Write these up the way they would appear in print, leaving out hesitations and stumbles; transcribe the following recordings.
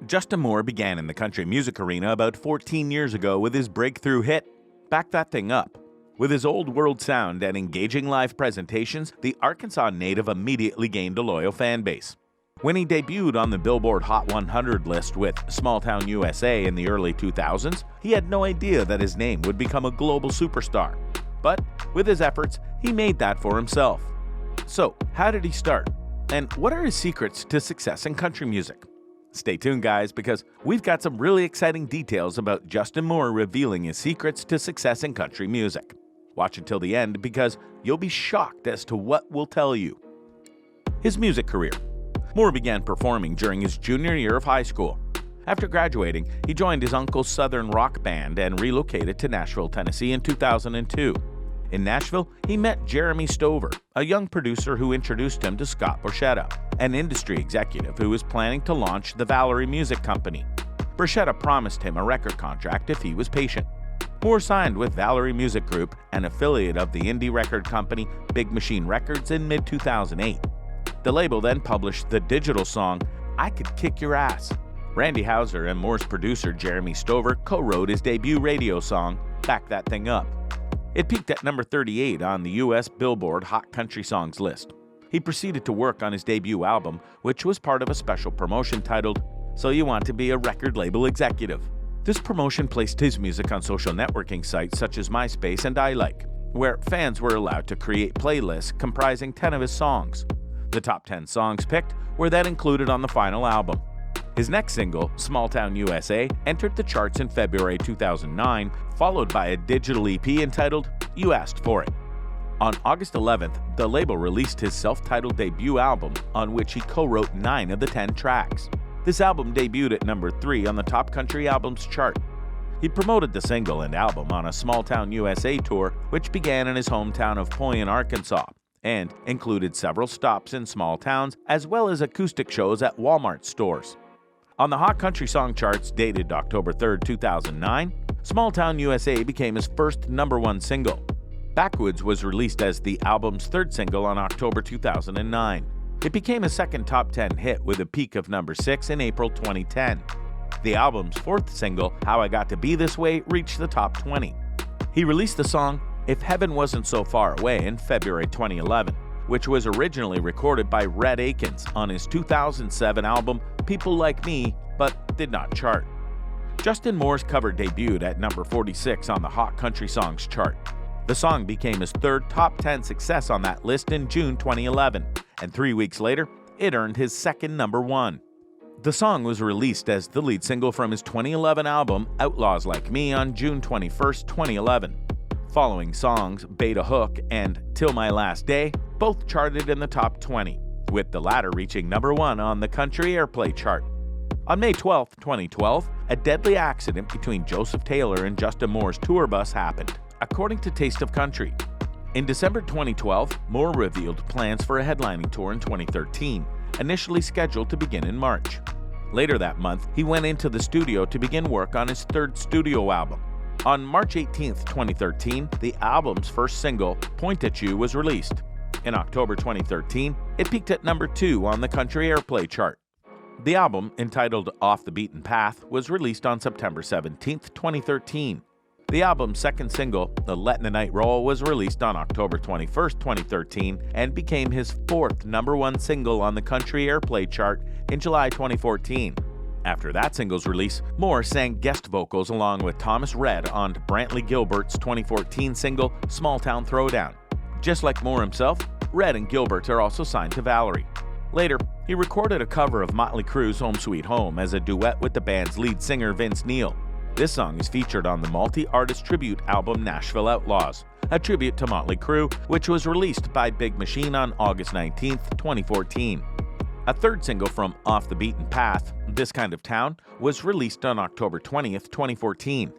Justin Moore began in the country music arena about 14 years ago with his breakthrough hit, Back That Thing Up. With his old world sound and engaging live presentations, the Arkansas native immediately gained a loyal fan base. When he debuted on the Billboard Hot 100 list with Small Town USA in the early 2000s, he had no idea that his name would become a global superstar. But with his efforts, he made that for himself. So, how did he start? And what are his secrets to success in country music? Stay tuned, guys, because we've got some really exciting details about Justin Moore revealing his secrets to success in country music. Watch until the end because you'll be shocked as to what we'll tell you. His music career. Moore began performing during his junior year of high school. After graduating, he joined his uncle's Southern rock band and relocated to Nashville, Tennessee in 2002. In Nashville, he met Jeremy Stover, a young producer who introduced him to Scott Borchetta, an industry executive who was planning to launch the Valerie Music Company. Borchetta promised him a record contract if he was patient. Moore signed with Valerie Music Group, an affiliate of the indie record company Big Machine Records, in mid-2008. The label then published the digital song, I Could Kick Your Ass. Randy Houser and Moore's producer Jeremy Stover co-wrote his debut radio song, Back That Thing Up. It peaked at number 38 on the U.S. Billboard Hot Country Songs list. He proceeded to work on his debut album, which was part of a special promotion titled, So You Want to Be a Record Label Executive. This promotion placed his music on social networking sites such as MySpace and iLike, where fans were allowed to create playlists comprising 10 of his songs. The top 10 songs picked were then included on the final album. His next single, Small Town USA, entered the charts in February 2009, followed by a digital EP entitled You Asked For It. On August 11th, the label released his self-titled debut album, on which he co-wrote 9 of the 10 tracks. This album debuted at number 3 on the Top Country Albums chart. He promoted the single and album on a Small Town USA tour, which began in his hometown of Poyen, Arkansas, and included several stops in small towns, as well as acoustic shows at Walmart stores. On the Hot Country Song charts dated October 3, 2009, Small Town USA became his first #1 single. Backwoods was released as the album's 3rd single on October 2009. It became a second top 10 hit with a peak of number 6 in April 2010. The album's 4th single, How I Got to Be This Way, reached the top 20. He released the song If Heaven Wasn't So Far Away in February 2011, which was originally recorded by Rhett Akins on his 2007 album People Like Me, but did not chart. Justin Moore's cover debuted at number 46 on the Hot Country Songs chart. The song became his 3rd top 10 success on that list in June 2011, and 3 weeks later, it earned his 2nd #1. The song was released as the lead single from his 2011 album Outlaws Like Me on June 21, 2011. Following songs Beta Hook and Til My Last Day both charted in the top 20, with the latter reaching #1 on the Country Airplay chart. On May 12, 2012, a deadly accident between Joseph Taylor and Justin Moore's tour bus happened, according to Taste of Country. In December 2012, Moore revealed plans for a headlining tour in 2013, initially scheduled to begin in March. Later that month, he went into the studio to begin work on his 3rd studio album. On March 18, 2013, the album's 1st single, Point at You, was released. In October 2013, it peaked at number 2 on the Country Airplay chart. The album, entitled Off the Beaten Path, was released on September 17, 2013. The album's 2nd single, the Lettin the Night Roll, was released on October 21, 2013, and became his 4th #1 single on the Country Airplay chart in July 2014. After that single's release, Moore sang guest vocals along with Thomas Rhett on Brantley Gilbert's 2014 single, Small Town Throwdown. Just like Moore himself, Rhett and Gilbert are also signed to Valerie. Later, he recorded a cover of Motley Crue's Home Sweet Home as a duet with the band's lead singer Vince Neil. This song is featured on the multi-artist tribute album Nashville Outlaws, a tribute to Motley Crue, which was released by Big Machine on August 19, 2014. A 3rd single from Off the Beaten Path, This Kind of Town, was released on October 20, 2014.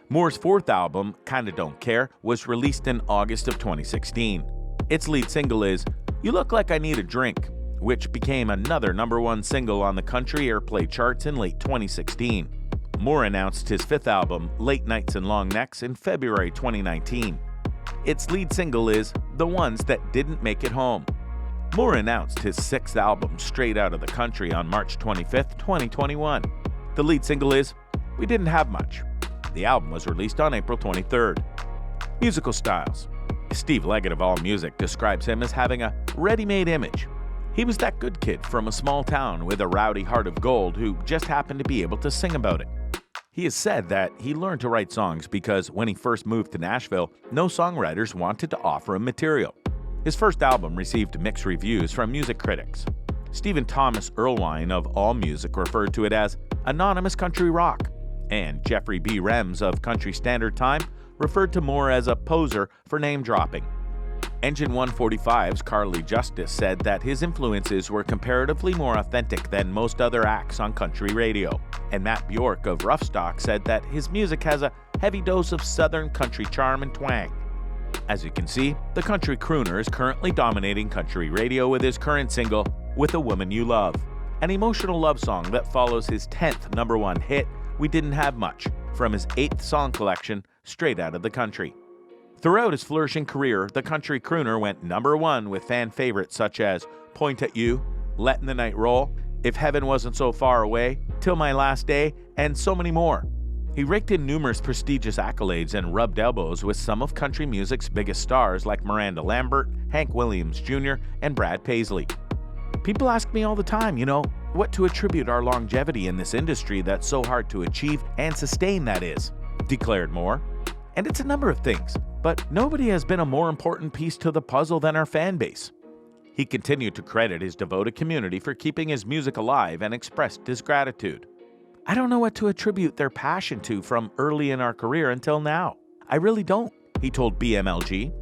Moore's 4th album, Kinda Don't Care, was released in August of 2016. Its lead single is You Look Like I Need a Drink, which became another #1 single on the Country Airplay charts in late 2016. Moore announced his 5th album, Late Nights and Long Necks, in February 2019. Its lead single is The Ones That Didn't Make It Home. Moore announced his 6th album, Straight Outta the Country, on March 25, 2021. The lead single is We Didn't Have Much. The album was released on April 23rd. Musical styles. Steve Leggett of AllMusic describes him as having a ready-made image. He was that good kid from a small town with a rowdy heart of gold who just happened to be able to sing about it. He has said that he learned to write songs because when he first moved to Nashville, no songwriters wanted to offer him material. His first album received mixed reviews from music critics. Stephen Thomas Erlewine of AllMusic referred to it as anonymous country rock, and Jeffrey B. Rems of Country Standard Time referred to Moore as a poser for name-dropping. Engine 145's Carly Justice said that his influences were comparatively more authentic than most other acts on country radio, and Matt Bjork of Rough Stock said that his music has a heavy dose of southern country charm and twang. As you can see, the country crooner is currently dominating country radio with his current single, With a Woman You Love, an emotional love song that follows his 10th #1 hit, We Didn't Have Much, from his 8th song collection, Straight Out of the Country. Throughout his flourishing career, the country crooner went #1 with fan favorites such as Point at You, Lettin the Night Roll, If Heaven Wasn't So Far Away, Til My Last Day, and so many more. He raked in numerous prestigious accolades and rubbed elbows with some of country music's biggest stars like Miranda Lambert, Hank Williams Jr., and Brad Paisley. People ask me all the time, what to attribute our longevity in this industry that's so hard to achieve and sustain, that is, declared Moore. And it's a number of things, but nobody has been a more important piece to the puzzle than our fan base. He continued to credit his devoted community for keeping his music alive and expressed his gratitude. I don't know what to attribute their passion to from early in our career until now. I really don't, he told BMLG.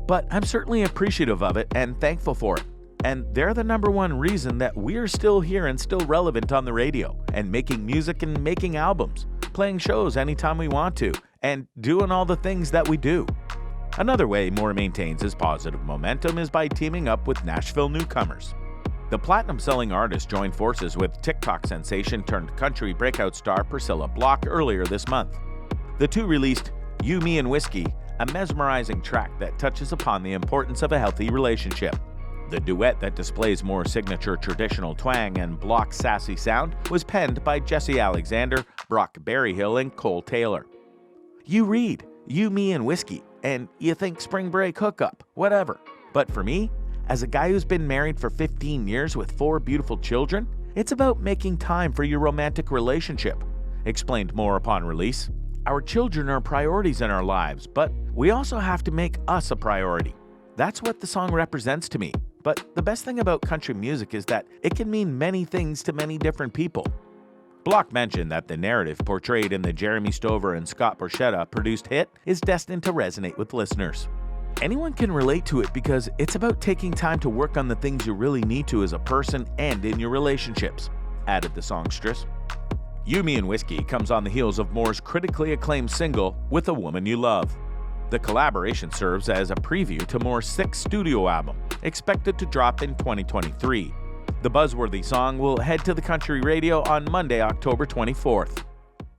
But I'm certainly appreciative of it and thankful for it. And they're the #1 reason that we're still here and still relevant on the radio, and making music and making albums, playing shows anytime we want to, and doing all the things that we do. Another way Moore maintains his positive momentum is by teaming up with Nashville newcomers. The platinum-selling artist joined forces with TikTok sensation turned country breakout star Priscilla earlier this month. The two released You, Me, and Whiskey, a mesmerizing track that touches upon the importance of a healthy relationship. The duet that displays Moore's signature traditional twang and Block's sassy sound was penned by Jesse Alexander, Brock Berryhill, and Cole Taylor. You read You, Me, and Whiskey, and you think spring break hookup, whatever. But for me, as a guy who's been married for 15 years with 4 beautiful children, it's about making time for your romantic relationship, explained Moore upon release. Our children are priorities in our lives, but we also have to make us a priority. That's what the song represents to me. But the best thing about country music is that it can mean many things to many different people. Block mentioned that the narrative portrayed in the Jeremy Stover and Scott Borchetta produced hit is destined to resonate with listeners. Anyone can relate to it because it's about taking time to work on the things you really need to as a person and in your relationships, added the songstress. You, Me, and Whiskey comes on the heels of Moore's critically acclaimed single, With a Woman You Love. The collaboration serves as a preview to Moore's 6th studio album, expected to drop in 2023. The buzzworthy song will head to the country radio on Monday, October 24th.